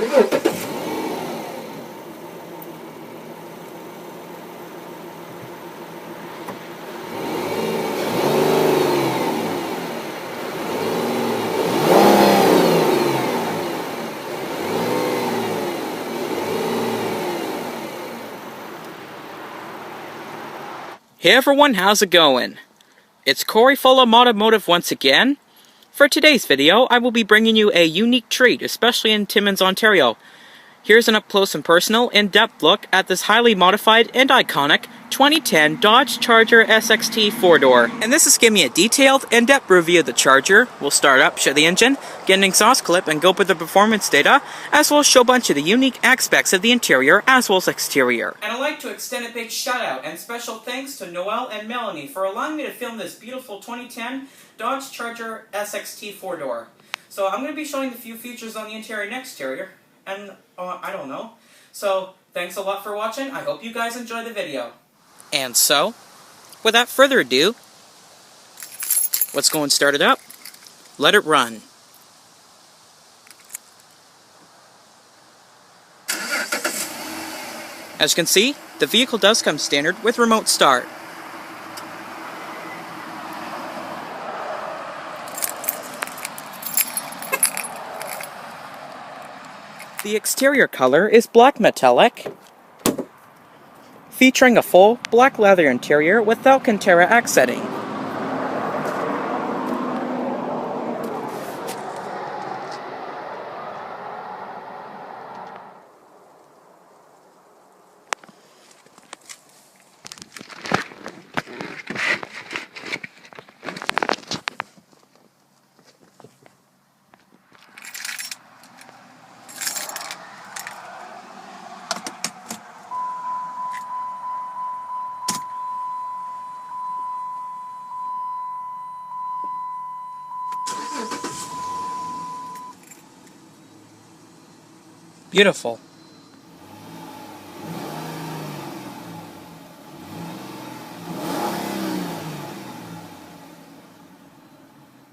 Hey everyone, how's it going? It's Corey full of Automotive once again. For today's video, I will be bringing you a unique treat, especially in Timmins, Ontario. Here's an up-close and personal, in-depth look at this highly modified and iconic 2010 Dodge Charger SXT 4-door. And this is giving me a detailed, in-depth review of the Charger. We'll start up, show the engine, get an exhaust clip, and go over the performance data, as well as show a bunch of the unique aspects of the interior, as well as exterior. And I'd like to extend a big shout out and special thanks to Noelle and Melanie for allowing me to film this beautiful 2010 Dodge Charger SXT 4-door. So I'm going to be showing a few features on the interior and exterior. And, I don't know. So, thanks a lot for watching. I hope you guys enjoy the video. And so, without further ado, let's go and start it up. Let it run. As you can see, the vehicle does come standard with remote start. The exterior color is black metallic, featuring a full black leather interior with Alcantara accenting. Beautiful.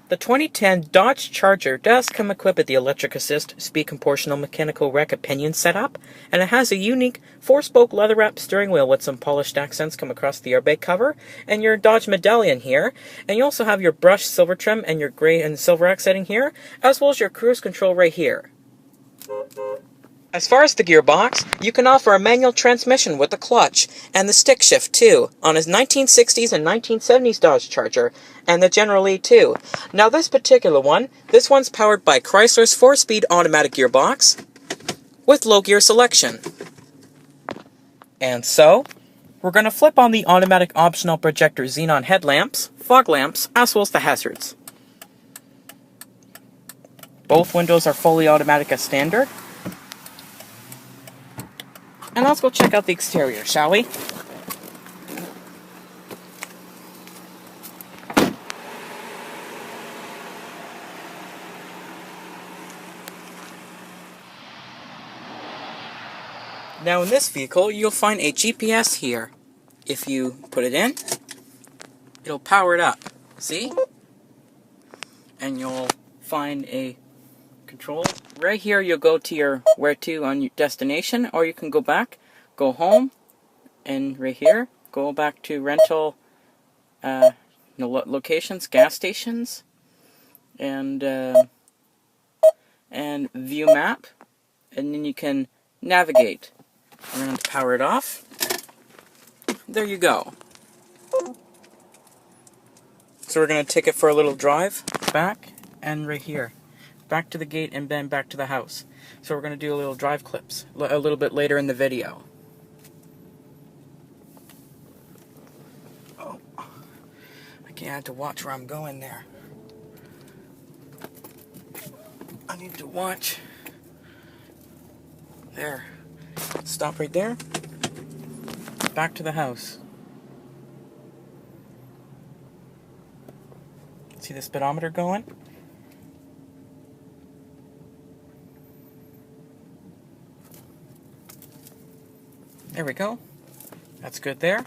The 2010 Dodge Charger does come equipped with the electric assist, speed proportional mechanical rack pinion setup, and it has a unique 4-spoke leather-wrapped steering wheel with some polished accents come across the airbag cover, and your Dodge medallion here, and you also have your brushed silver trim and your gray and silver accenting here, as well as your cruise control right here. As far as the gearbox, you can offer a manual transmission with a clutch, and the stick shift too, on his 1960s and 1970s Dodge Charger, and the General Lee too. Now this particular one, this one's powered by Chrysler's 4-speed automatic gearbox, with low gear selection. And so, we're going to flip on the automatic optional projector xenon headlamps, fog lamps, as well as the hazards. Both windows are fully automatic as standard. And let's go check out the exterior, shall we? Now in this vehicle, you'll find a GPS here. If you put it in, it'll power it up. See? And you'll find a control. Right here you'll go to your where to on your destination, or you can go back, go home, and right here go back to rental locations, gas stations, and view map, and then you can navigate. We're going to power it off. There you go. So we're going to take it for a little drive back and right here. Back to the gate and then back to the house. So we're going to do a little drive clips a little bit later in the video. Oh, I can't have to watch where I'm going there. I need to watch. There. Stop right there. Back to the house. See the speedometer going? There we go. That's good there.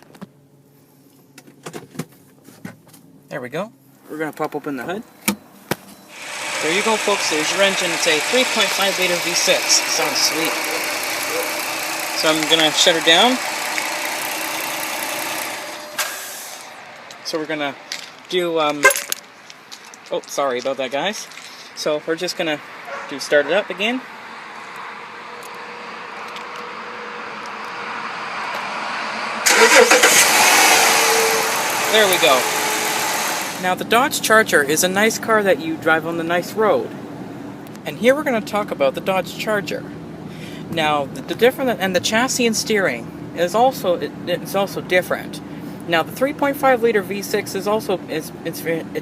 There we go. We're going to pop open the hood. There you go, folks. There's your engine. It's a 3.5 liter V6. Sounds sweet. So I'm gonna shut her down. So we're gonna do oh, sorry about that, guys. So we're just gonna start it up again. There we go. Now the Dodge Charger is a nice car that you drive on the nice road. And here we're going to talk about the Dodge Charger. Now the different, and the chassis and steering is also different. Now the 3.5 liter V6 is also it's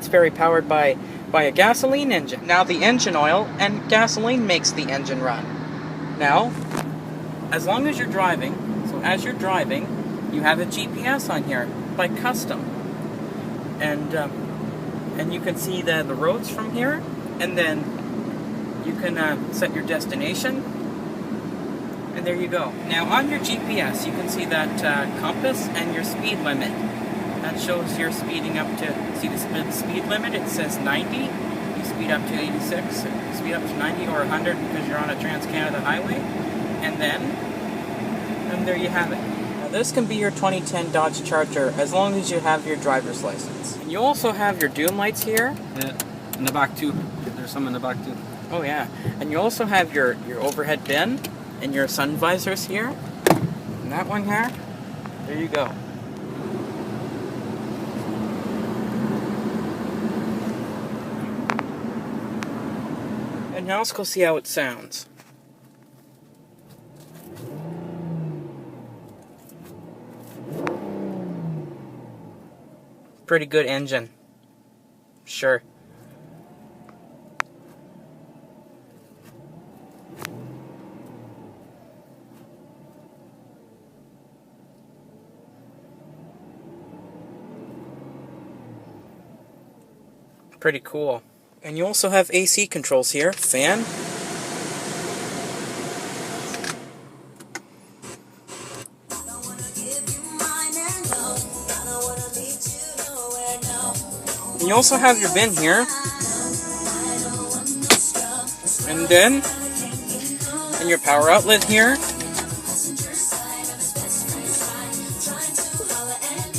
very powered by a gasoline engine. Now the engine oil and gasoline makes the engine run. Now, as long as you're driving, so as you're driving, you have a GPS on here by custom, and you can see the roads from here, and then you can set your destination, and there you go. Now on your GPS you can see that compass and your speed limit. That shows you're speeding up to, see the speed limit, it says 90, you speed up to 86, speed up to 90 or 100 because you're on a Trans-Canada highway, and there you have it. Now this can be your 2010 Dodge Charger as long as you have your driver's license. And you also have your dune lights here. Yeah, in the back too. There's some in the back too. Oh yeah, and you also have your overhead bin and your sun visors here. And that one here, there you go. And now let's go see how it sounds. Pretty good engine. Sure. Pretty cool. And you also have AC controls here, fan. And you also have your bin here. And then, and your power outlet here.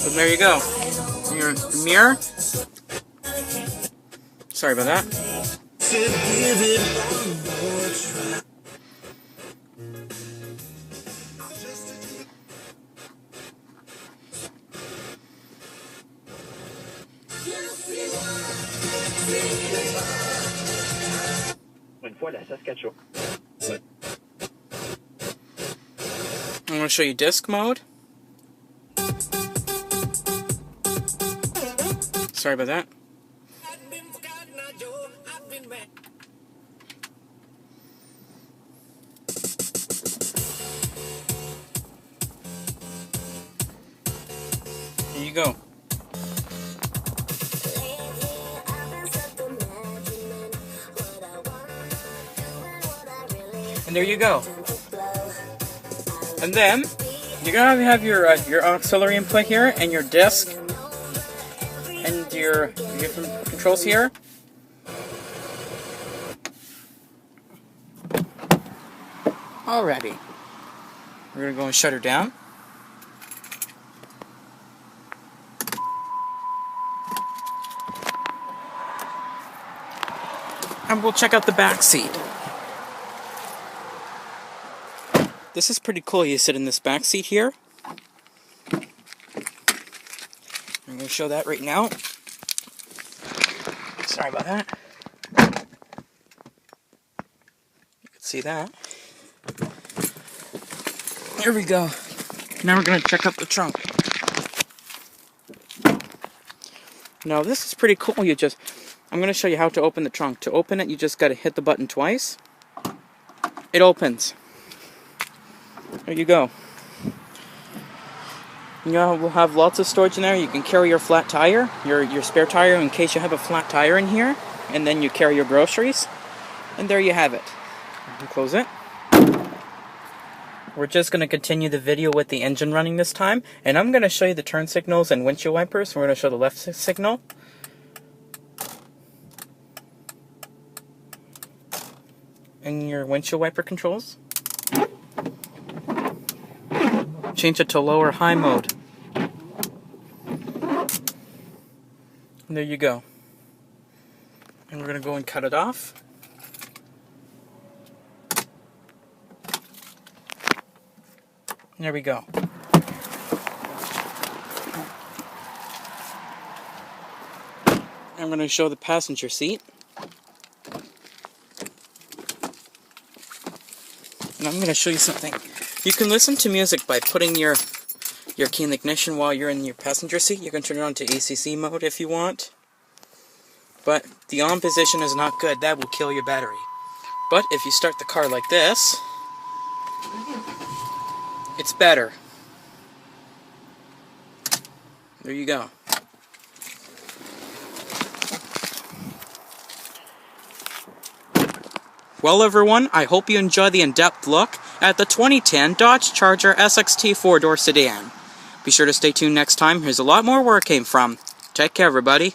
And there you go. Your mirror. Sorry about that. I'm going to show you disc mode. Sorry about that. Here you go. And there you go. And then you're gonna have your auxiliary input here, and your disc, and your controls here. Alrighty, we're gonna go and shut her down. And we'll check out the back seat. This is pretty cool. You sit in this back seat here. I'm going to show that right now. Sorry about that. You can see that. There we go. Now we're going to check out the trunk. Now this is pretty cool. I'm going to show you how to open the trunk. To open it, you just got to hit the button twice. It opens. There you go. We'll have lots of storage in there. You can carry your flat tire, your spare tire in case you have a flat tire in here. And then you carry your groceries. And there you have it. You close it. We're just going to continue the video with the engine running this time. And I'm going to show you the turn signals and windshield wipers. We're going to show the left signal. in your windshield wiper controls. Change it to low or high mode. And there you go. And we're going to go and cut it off. There we go. I'm going to show the passenger seat. And I'm going to show you something. You can listen to music by putting your key in the ignition while you're in your passenger seat. You can turn it on to ACC mode if you want. But the on position is not good. That will kill your battery. But if you start the car like this, it's better. There you go. Well, everyone, I hope you enjoy the in-depth look at the 2010 Dodge Charger SXT 4-door sedan. Be sure to stay tuned next time. Here's a lot more where it came from. Take care, everybody.